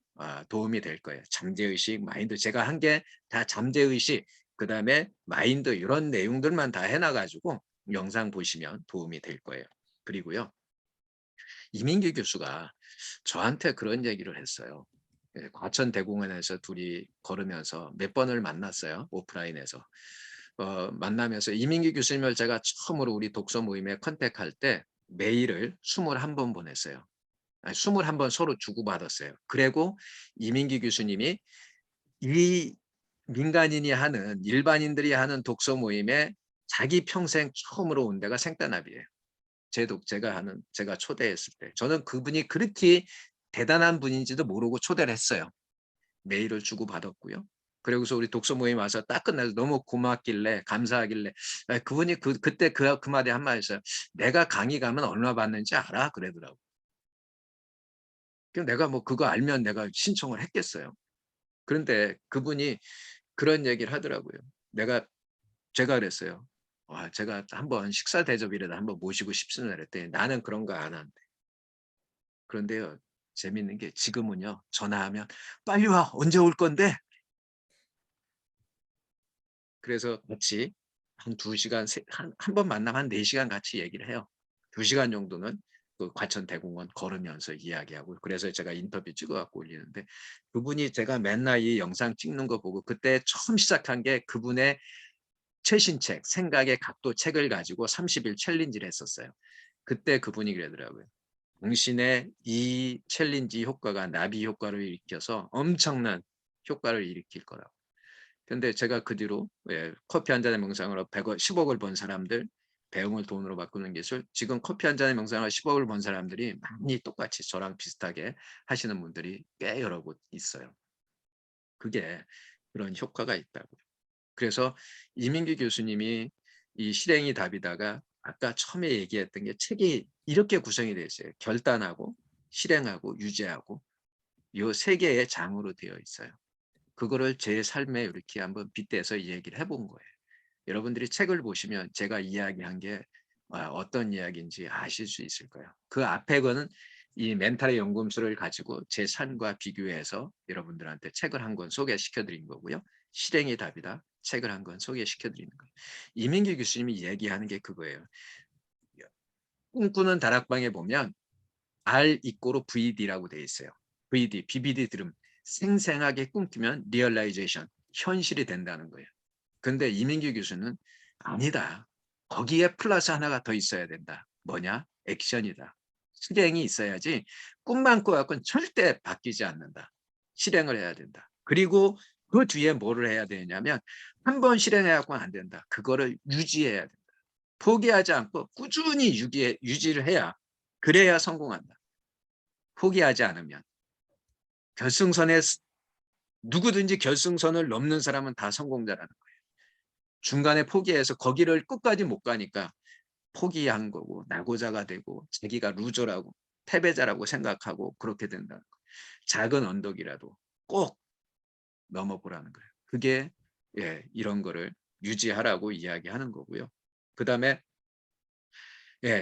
도움이 될 거예요. 잠재의식, 마인드 제가 한 게 다 잠재의식 그다음에 마인드 이런 내용들만 다 해놔가지고 영상 보시면 도움이 될 거예요. 그리고요. 이민기 교수가 저한테 그런 얘기를 했어요. 과천대공원에서 둘이 걸으면서 몇 번을 만났어요. 오프라인에서. 만나면서 이민기 교수님을 제가 처음으로 우리 독서 모임에 컨택할 때 메일을 21번 보냈어요. 21번 서로 주고받았어요. 그리고 이민기 교수님이 이 민간인이 하는 일반인들이 하는 독서 모임에 자기 평생 처음으로 온 데가 생단합이에요. 제가 초대했을 때 저는 그분이 그렇게 대단한 분인지도 모르고 초대를 했어요. 메일을 주고받았고요. 그리고서 우리 독서 모임 와서 딱 끝나서 너무 고맙길래 감사하길래 그분이 그때 그 말에 한마디 했어요. "내가 강의 가면 얼마 받는지 알아?" 그러더라고요. 그 내가 뭐 그거 알면 내가 신청을 했겠어요. 그런데 그분이 그런 얘기를 하더라고요. 제가 그랬어요. "와 제가 한번 식사 대접이라도 한번 모시고 싶습니다." 그랬더니 "나는 그런 거 안 한대." 그런데요. 재밌는 게 지금은요. 전화하면 "빨리 와. 언제 올 건데?" 그래서 같이 한 2 시간 한 번 만나면 한 4 시간 같이 얘기를 해요. 2 시간 정도는 그 과천대공원 걸으면서 이야기하고 그래서 제가 인터뷰 찍어 갖고 올리는데 그분이 제가 맨날 이 영상 찍는 거 보고 그때 처음 시작한 게 그분의 최신 책 생각의 각도 책을 가지고 30일 챌린지를 했었어요. 그때 그분이 그러더라고요. "당신의 이 챌린지 효과가 나비 효과를 일으켜서 엄청난 효과를 일으킬 거라고." 근데 제가 그 뒤로 커피 한 잔의 명상으로 100억 10억을 번 사람들, 배움을 돈으로 바꾸는 기술, 지금 커피 한 잔의 명상으로 10억을 번 사람들이 많이 똑같이 저랑 비슷하게 하시는 분들이 꽤 여러 곳 있어요. 그게 그런 효과가 있다고요. 그래서 이민기 교수님이 이 실행이 답이다가 아까 처음에 얘기했던 게 책이 이렇게 구성이 되어 있어요. 결단하고 실행하고 유지하고 요 세 개의 장으로 되어 있어요. 그거를 제 삶에 이렇게 한번 빗대서 얘기를 해본 거예요. 여러분들이 책을 보시면 제가 이야기한 게 어떤 이야기인지 아실 수 있을 거예요. 그 앞에 거는 이 멘탈의 연금술을 가지고 제 삶과 비교해서 여러분들한테 책을 한 권 소개시켜 드린 거고요. 실행의 답이다. 책을 한 권 소개시켜 드리는 거예요. 이민규 교수님이 얘기하는 게 그거예요. 꿈꾸는 다락방에 보면 R 이꼬로 VD라고 되어 있어요. VD, BBD 들으면 생생하게 꿈꾸면 리얼라이제이션, 현실이 된다는 거예요. 근데 이민규 교수는 아니다. 거기에 플러스 하나가 더 있어야 된다. 뭐냐? 액션이다. 실행이 있어야지 꿈만 꿔갖고는 절대 바뀌지 않는다. 실행을 해야 된다. 그리고 그 뒤에 뭐를 해야 되냐면 한 번 실행해갖고는 안 된다. 그거를 유지해야 된다. 포기하지 않고 꾸준히 유지를 해야 그래야 성공한다. 포기하지 않으면 결승선에 누구든지 결승선을 넘는 사람은 다 성공자라는 거예요. 중간에 포기해서 거기를 끝까지 못 가니까 포기한 거고 낙오자가 되고 자기가 루저라고 패배자라고 생각하고 그렇게 된다는 거예요. 작은 언덕이라도 꼭 넘어보라는 거예요. 그게 이런 거를 유지하라고 이야기하는 거고요. 그다음에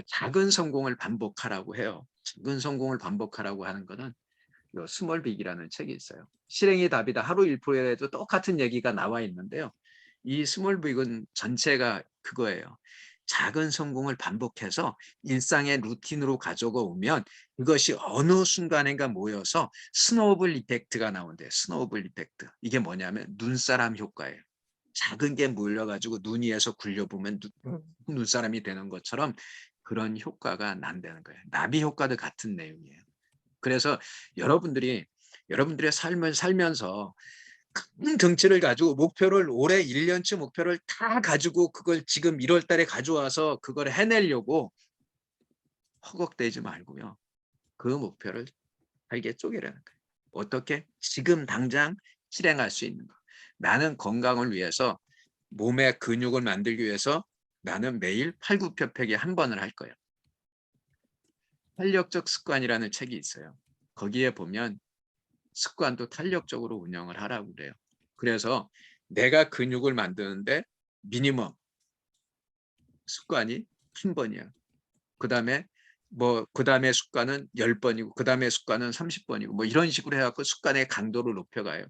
작은 성공을 반복하라고 해요. 작은 성공을 반복하라고 하는 거는 요 스몰 빅이라는 책이 있어요. 실행이 답이다. 하루 1%에도 똑같은 얘기가 나와 있는데요. 이 스몰 빅은 전체가 그거예요. 작은 성공을 반복해서 일상의 루틴으로 가져가 오면 그것이 어느 순간인가 모여서 스노우볼 이펙트가 나온대요. 스노우볼 이펙트. 이게 뭐냐면 눈사람 효과예요. 작은 게 몰려가지고 눈 위에서 굴려보면 눈사람이 되는 것처럼 그런 효과가 난다는 거예요. 나비 효과도 같은 내용이에요. 그래서 여러분들이 여러분들의 삶을 살면서 큰 덩치를 가지고 목표를 올해 1 년치 목표를 다 가지고 그걸 지금 1월 달에 가져와서 그걸 해내려고 허걱대지 말고요. 그 목표를 잘게 쪼개라는 거예요. 어떻게? 지금 당장 실행할 수 있는 거. 나는 건강을 위해서 몸의 근육을 만들기 위해서 나는 매일 팔굽혀펴기 한 번을 할 거야. 탄력적 습관이라는 책이 있어요. 거기에 보면 습관도 탄력적으로 운영을 하라고 그래요. 그래서 내가 근육을 만드는데 미니멈 습관이 한 번이야. 그다음에 그다음에 습관은 10 번이고 그다음에 습관은 30 번이고 뭐 이런 식으로 해 갖고 습관의 강도를 높여 가요.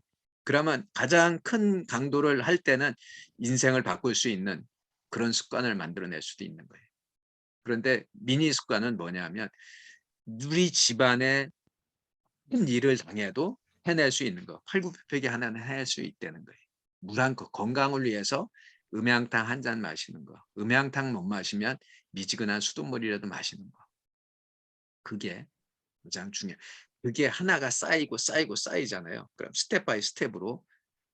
그러면 가장 큰 강도를 할 때는 인생을 바꿀 수 있는 그런 습관을 만들어낼 수도 있는 거예요. 그런데 미니 습관은 뭐냐면 우리 집안에 큰 일을 당해도 해낼 수 있는 거. 팔굽혀펴기 하나는 해낼 수 있다는 거예요. 물 한 컵 건강을 위해서 음양탕 한 잔 마시는 거. 음양탕 못 마시면 미지근한 수돗물이라도 마시는 거. 그게 가장 중요해요. 그게 하나가 쌓이고 쌓이고 쌓이잖아요. 그럼 스텝 바이 스텝으로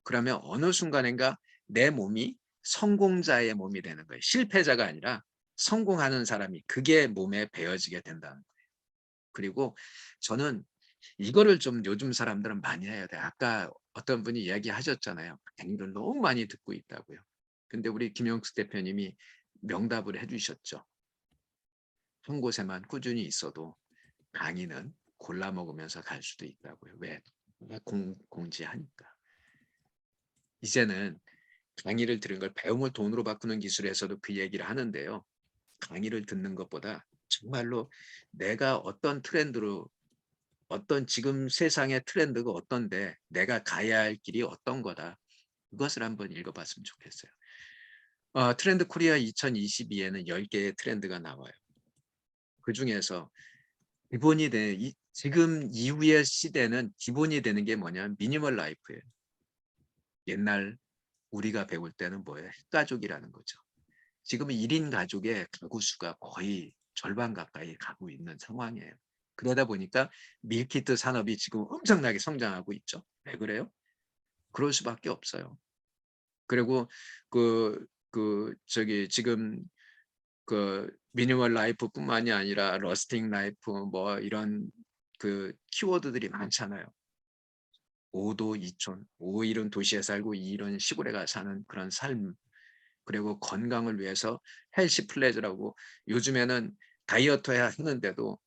그러면 어느 순간인가 내 몸이 성공자의 몸이 되는 거예요. 실패자가 아니라 성공하는 사람이 그게 몸에 배어지게 된다는 거예요. 그리고 저는 이거를 좀 요즘 사람들은 많이 해야 돼. 아까 어떤 분이 이야기하셨잖아요. 강의를 너무 많이 듣고 있다고요. 근데 우리 김영수 대표님이 명답을 해 주셨죠. 한 곳에만 꾸준히 있어도 강의는 골라 먹으면서 갈 수도 있다고요. 왜? 공지하니까. 이제는 강의를 들은 걸 배움을 돈으로 바꾸는 기술에서도 그 얘기를 하는데요. 강의를 듣는 것보다 정말로 내가 어떤 트렌드로 어떤 지금 세상의 트렌드가 어떤데 내가 가야 할 길이 어떤 거다. 그것을 한번 읽어봤으면 좋겠어요. 트렌드 코리아 2022에는 10개의 트렌드가 나와요. 그중에서 기본이 되는 지금 이후의 시대는 기본이 되는 게 뭐냐면 미니멀 라이프예요. 옛날 우리가 배울 때는 뭐예요? 핵가족이라는 거죠. 지금은 1인 가족의 가구 수가 거의 절반 가까이 가고 있는 상황이에요. 그러다 보니까 밀키트 산업이 지금 엄청나게 성장하고 있죠. 왜 그래요? 그럴 수밖에 없어요. 그리고 지금 미니멀 라이프뿐만이 아니라 러스팅 라이프 뭐 이런 키워드들이 많잖아요. 5도 2촌, 5일은 도시에 살고 2일은 시골에 가 사는 그런 삶. 그리고 건강을 위해서 헬시 플레저라고 요즘에는 다이어트 해야 하는데도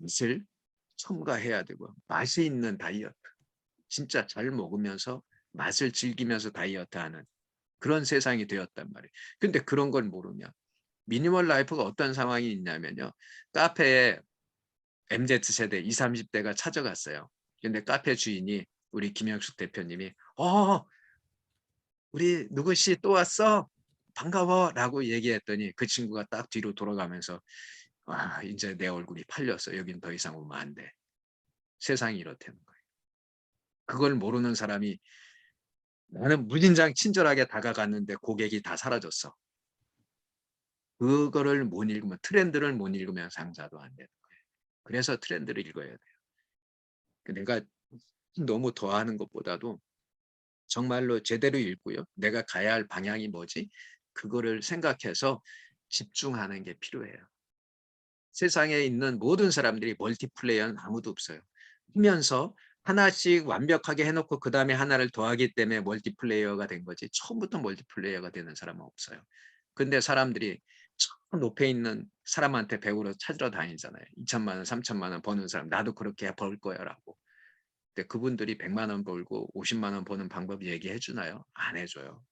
맛을 첨가해야 되고 맛이 있는 다이어트. 진짜 잘 먹으면서 맛을 즐기면서 다이어트하는 그런 세상이 되었단 말이에요. 근데 그런 걸 모르면 미니멀 라이프가 어떤 상황이 있냐면요. 카페에 MZ세대 20, 30대가 찾아갔어요. 근데 카페 주인이 우리 김영숙 대표님이 우리 누구 씨 또 왔어? 반가워라고 얘기했더니 그 친구가 딱 뒤로 돌아가면서 이제 내 얼굴이 팔렸어. 여긴 더 이상 오면 안 돼. 세상이 이렇다는 거예요. 그걸 모르는 사람이 나는 무진장 친절하게 다가갔는데 고객이 다 사라졌어. 그거를 못 읽으면 트렌드를 못 읽으면 장사도 안 되는 거예요. 그래서 트렌드를 읽어야 돼요. 내가 너무 더하는 것보다도 정말로 제대로 읽고요. 내가 가야 할 방향이 뭐지? 그거를 생각해서 집중하는 게 필요해요. 세상에 있는 모든 사람들이 멀티플레이어는 아무도 없어요. 하면서 하나씩 완벽하게 해놓고 그 다음에 하나를 더하기 때문에 멀티플레이어가 된 거지 처음부터 멀티플레이어가 되는 사람은 없어요. 근데 사람들이 저 높에 있는 사람한테 배우러 찾으러 다니잖아요. 2천만 원, 3천만 원 버는 사람 나도 그렇게 벌 거야 라고. 근데 그분들이 100만 원 벌고 50만 원 버는 방법 얘기해 주나요? 안 해줘요.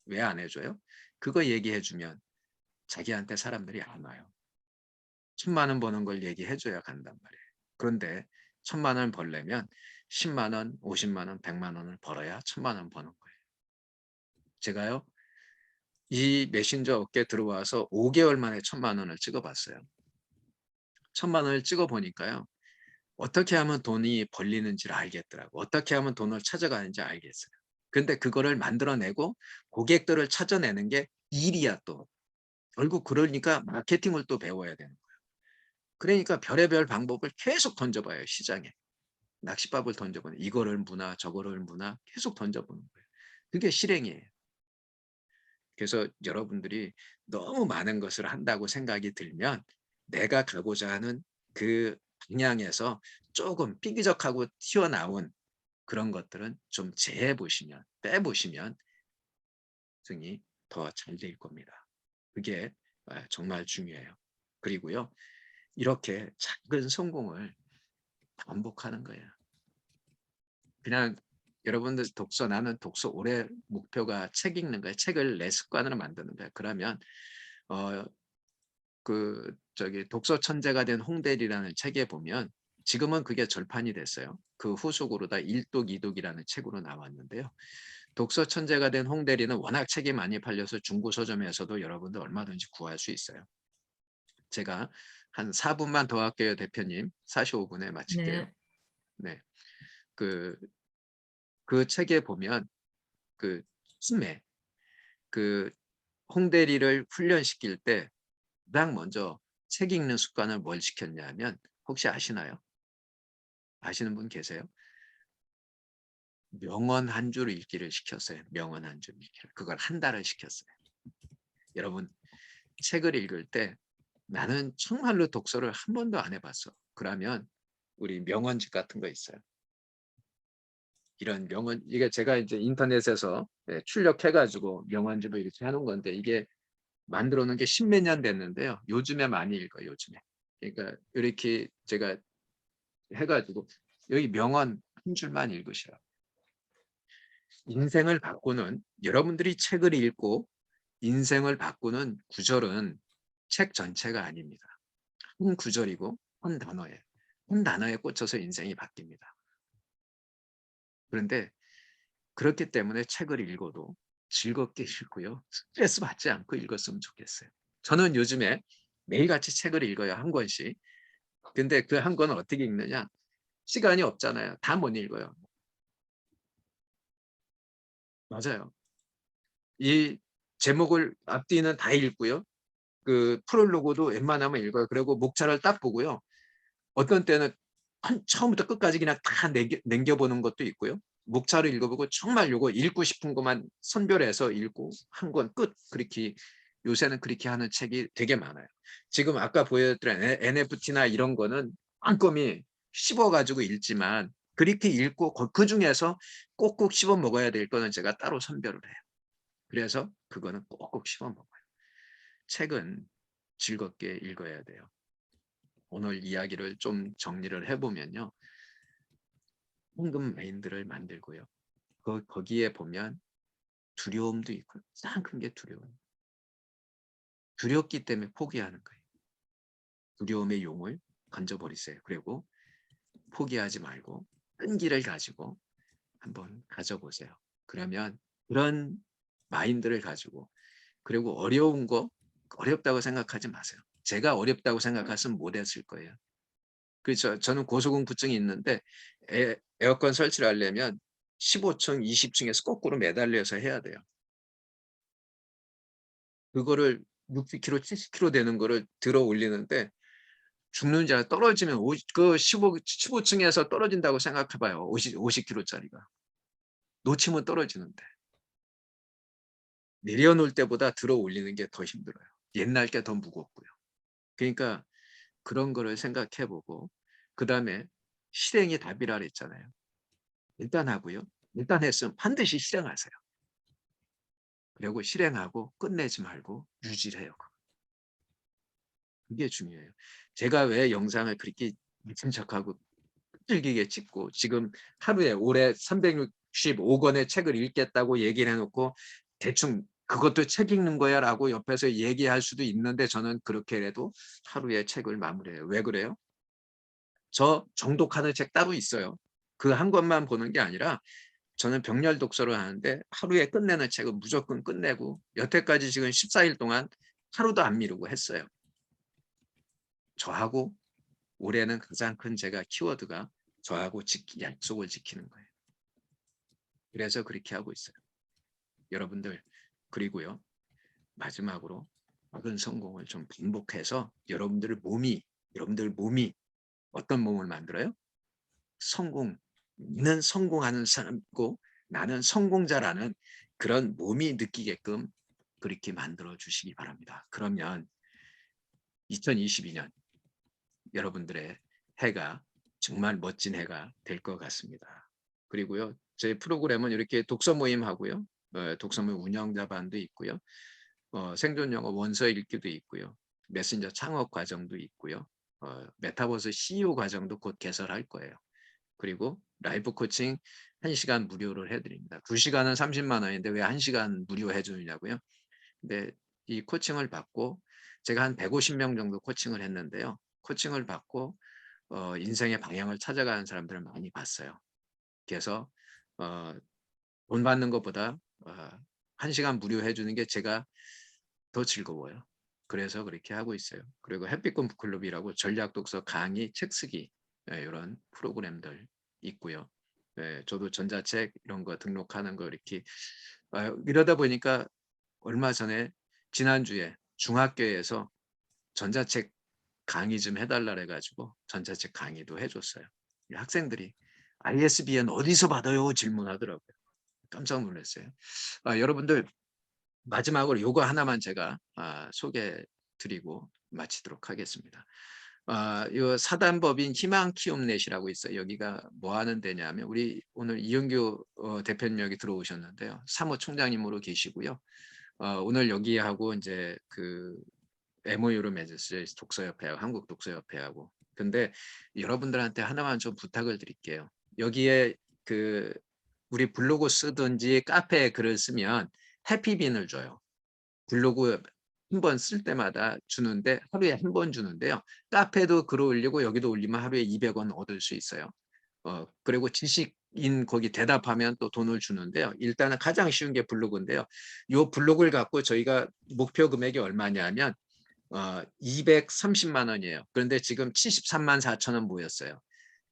왜 안 해줘요? 그거 얘기해 주면 자기한테 사람들이 안 와요. 1,000만 원 버는 걸 얘기해 줘야 간단 말이에요. 그런데 1,000만 원 벌려면 10만 원, 50만 원, 100만 원을 벌어야 1,000만 원 버는 거예요. 제가요. 이 메신저 업계 들어와서 5개월 만에 1,000만 원을 찍어봤어요. 1,000만 원을 찍어보니까요. 어떻게 하면 돈이 벌리는지를 알겠더라고. 어떻게 하면 돈을 찾아가는지 알겠어요. 근데 그거를 만들어내고 고객들을 찾아내는 게 일이야 또. 결국 그러니까 마케팅을 또 배워야 되는 거예요. 그러니까 별의별 방법을 계속 던져봐요 시장에. 낚싯밥을 던져보는 이거를 무나 저거를 무나 계속 던져보는 거예요. 그게 실행이에요. 그래서 여러분들이 너무 많은 것을 한다고 생각이 들면 내가 가고자 하는 그 방향에서 조금 삐기적하고 튀어나온 그런 것들은 좀 제해 보시면 빼보시면 승이 더 잘 될 겁니다. 그게 정말 중요해요. 그리고요. 이렇게 작은 성공을 반복하는 거예요. 그냥 여러분들 나는 독서 올해 목표가 책 읽는 거예요. 책을 내 습관으로 만드는 거예요. 그러면 어 독서 천재가 된 홍대리라는 책에 보면 지금은 그게 절판이 됐어요. 그 후속으로 다 1독, 2독이라는 책으로 나왔는데요. 독서 천재가 된 홍대리는 워낙 책이 많이 팔려서 중고 서점에서도 여러분들 얼마든지 구할 수 있어요. 제가 한 4분만 더 할게요, 대표님. 45분에 마칠게요. 네. 네. 그, 그 책에 보면 그 처음에 그 홍대리를 훈련시킬 때 가장 먼저 책 읽는 습관을 뭘 시켰냐면 혹시 아시나요? 아시는 분 계세요? 명언 한 줄 읽기를 시켰어요. 명언 한 줄 읽기를. 그걸 한 달을 시켰어요. 여러분 책을 읽을 때 나는 정말로 독서를 한 번도 안 해봤어. 그러면 우리 명언집 같은 거 있어요. 이런 명언, 이게 제가 이제 인터넷에서 출력해가지고 명언집을 이렇게 해놓은 건데, 이게 만들어 놓은 게 십몇 년 됐는데요. 요즘에 많이 읽어요, 요즘에. 그러니까 이렇게 제가 해가지고 여기 명언 한 줄만 읽으시라. 인생을 바꾸는, 여러분들이 책을 읽고 인생을 바꾸는 구절은 책 전체가 아닙니다. 한 구절이고 한 단어예요. 한 단어에 꽂혀서 인생이 바뀝니다. 그런데 그렇기 때문에 책을 읽어도 즐겁게 읽고요. 스트레스 받지 않고 읽었으면 좋겠어요. 저는 요즘에 매일같이 책을 읽어요. 한 권씩. 근데 그 한 권을 어떻게 읽느냐? 시간이 없잖아요. 다 못 읽어요. 맞아요. 이 제목을 앞뒤는 다 읽고요. 그 프롤로그도 웬만하면 읽어요. 그리고 목차를 딱 보고요. 어떤 때는 처음부터 끝까지 그냥 다 남겨보는 것도 있고요. 목차를 읽어보고 정말 요거 읽고 싶은 것만 선별해서 읽고 한 권 끝. 그렇게 요새는 그렇게 하는 책이 되게 많아요. 지금 아까 보여드린 NFT나 이런 거는 꼼꼼히 씹어가지고 읽지만, 그렇게 읽고 그 중에서 꼭꼭 씹어 먹어야 될 거는 제가 따로 선별을 해요. 그래서 그거는 꼭꼭 씹어 먹어요. 책은 즐겁게 읽어야 돼요. 오늘 이야기를 좀 정리를 해보면요. 황금 마인드를 만들고요. 거기에 보면 두려움도 있고, 가장 큰 게 두려움. 두렵기 때문에 포기하는 거예요. 두려움의 용을 던져버리세요. 그리고 포기하지 말고 끈기를 가지고 한번 가져보세요. 그러면 그런 마인드를 가지고, 그리고 어려운 거 어렵다고 생각하지 마세요. 제가 어렵다고 생각했으면 못했을 거예요. 그렇죠. 저는 고소공포증이 있는데 에어컨 설치를 하려면 15층, 20층에서 거꾸로 매달려서 해야 돼요. 그거를 60kg, 70kg 되는 거를 들어 올리는데 죽는 줄 알아. 떨어지면 그 15층에서 떨어진다고 생각해봐요. 50kg짜리가. 놓치면 떨어지는데. 내려놓을 때보다 들어 올리는 게 더 힘들어요. 옛날 게 더 무겁고요. 그러니까 그런 거를 생각해보고, 그 다음에 실행이 답이라 그랬잖아요. 일단 하고요. 일단 했으면 반드시 실행하세요. 그리고 실행하고 끝내지 말고 유지를 해요. 그게 중요해요. 제가 왜 영상을 그렇게 미친 척하고 끈질기게 찍고 지금 하루에 올해 365권의 책을 읽겠다고 얘기를 해놓고 대충 그것도 책 읽는 거야 라고 옆에서 얘기할 수도 있는데, 저는 그렇게 해도 하루에 책을 마무리해요. 왜 그래요? 저 정독하는 책 따로 있어요. 그 한 권만 보는 게 아니라 저는 병렬 독서를 하는데 하루에 끝내는 책은 무조건 끝내고, 여태까지 지금 14일 동안 하루도 안 미루고 했어요. 저하고 올해는 가장 큰 제가 키워드가 저하고 약속을 지키는 거예요. 그래서 그렇게 하고 있어요. 여러분들, 그리고요, 마지막으로 작은 성공을 좀 반복해서 여러분들 몸이 어떤 몸을 만들어요? 성공은 성공하는 사람이고 나는 성공자라는 그런 몸이 느끼게끔 그렇게 만들어 주시기 바랍니다. 그러면 2022년 여러분들의 해가 정말 멋진 해가 될 것 같습니다. 그리고요, 제 프로그램은 이렇게 독서 모임 하고요, 독서 모임 운영자반도 있고요, 생존 영어 원서 읽기도 있고요, 메신저 창업 과정도 있고요, 메타버스 CEO 과정도 곧 개설할 거예요. 그리고 라이프 코칭 1시간 무료를 해드립니다. 2시간은 30만 원인데 왜 1시간 무료 해주느냐고요? 근데 이 코칭을 받고 제가 한 150명 정도 코칭을 했는데요. 코칭을 받고 인생의 방향을 찾아가는 사람들을 많이 봤어요. 그래서 어, 돈 받는 것보다 1시간 무료 해주는 게 제가 더 즐거워요. 그래서 그렇게 하고 있어요. 그리고 햇빛 공부클럽이라고 전략독서 강의 책 쓰기 이런 프로그램들 있고요. 저도 전자책 이런 거 등록하는 거 이렇게 이러다 보니까 얼마 전에 지난주에 중학교에서 전자책 강의 좀 해달라 해가지고 전자책 강의도 해줬어요. 학생들이 ISBN 어디서 받아요? 질문하더라고요. 깜짝 놀랐어요. 여러분들, 마지막으로 요거 하나만 제가 소개해 드리고 마치도록 하겠습니다. 요 사단법인 희망키움넷이라고 있어요. 여기가 뭐 하는 데냐면 우리 오늘 이은규 대표님 여기 들어오셨는데요. 사무총장님으로 계시고요. 오늘 여기하고 이제 그 MOU를 맺었어요. 독서협회하고 한국 독서협회하고. 근데 여러분들한테 하나만 좀 부탁을 드릴게요. 여기에 그 우리 블로그 쓰든지 카페에 글을 쓰면 해피빈을 줘요. 블로그 한 번 쓸 때마다 주는데 하루에 한 번 주는데요. 카페도 글 올리고 여기도 올리면 하루에 200원 얻을 수 있어요. 그리고 지식인 거기 대답하면 또 돈을 주는데요. 일단은 가장 쉬운 게 블로그인데요. 요 블로그를 갖고 저희가 목표 금액이 얼마냐면 230만 원이에요. 그런데 지금 73만 4천 원 모였어요.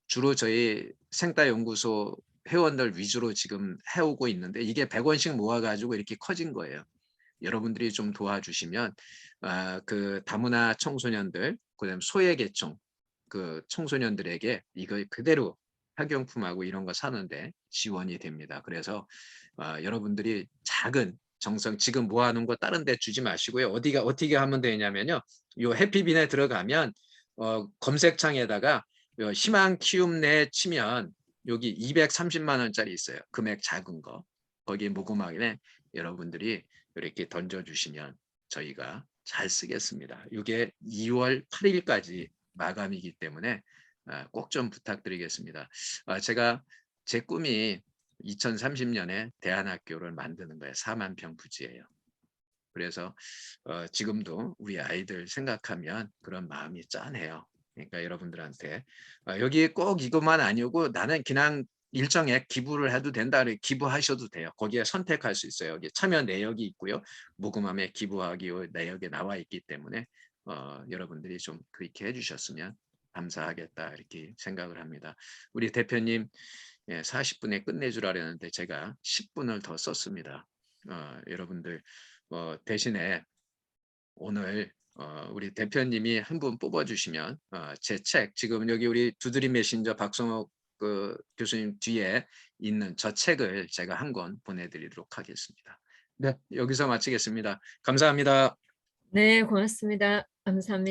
주로 저희 생따연구소 회원들 위주로 지금 해오고 있는데 이게 100원씩 모아가지고 이렇게 커진 거예요. 여러분들이 좀 도와주시면 그 다문화 청소년들, 그다음 소외계층 그 청소년들에게 이걸 그대로 학용품하고 이런 거 사는데 지원이 됩니다. 그래서 여러분들이 작은 정성 지금 모아놓은 거 다른 데 주지 마시고요. 어디가 어떻게 하면 되냐면요. 요 해피빈에 들어가면 검색창에다가 요 희망 키움 내 치면 여기 230만 원짜리 있어요. 금액 작은 거. 거기에 모금하게 여러분들이 이렇게 던져주시면 저희가 잘 쓰겠습니다. 이게 2월 8일까지 마감이기 때문에 꼭 좀 부탁드리겠습니다. 제가 제 꿈이 2030년에 대안학교를 만드는 거예요. 4만 평 부지예요. 그래서 지금도 우리 아이들 생각하면 그런 마음이 짠해요. 그러니까 여러분들한테 여기 꼭 이것만 아니고 나는 그냥 일정액 기부를 해도 된다. 기부하셔도 돼요. 거기에 선택할 수 있어요. 여기 참여 내역이 있고요. 모금함에 기부하기 내역에 나와 있기 때문에 여러분들이 좀 그렇게 해주셨으면 감사하겠다 이렇게 생각을 합니다. 우리 대표님 40분에 끝내주라는데 제가 10분을 더 썼습니다. 여러분들 대신에 오늘 우리 대표님이 한 분 뽑아주시면 제 책 지금 여기 우리 두드림 메신저 박성옥 그 교수님 뒤에 있는 저 책을 제가 한 권 보내드리도록 하겠습니다. 네, 여기서 마치겠습니다. 감사합니다. 네, 고맙습니다. 감사합니다.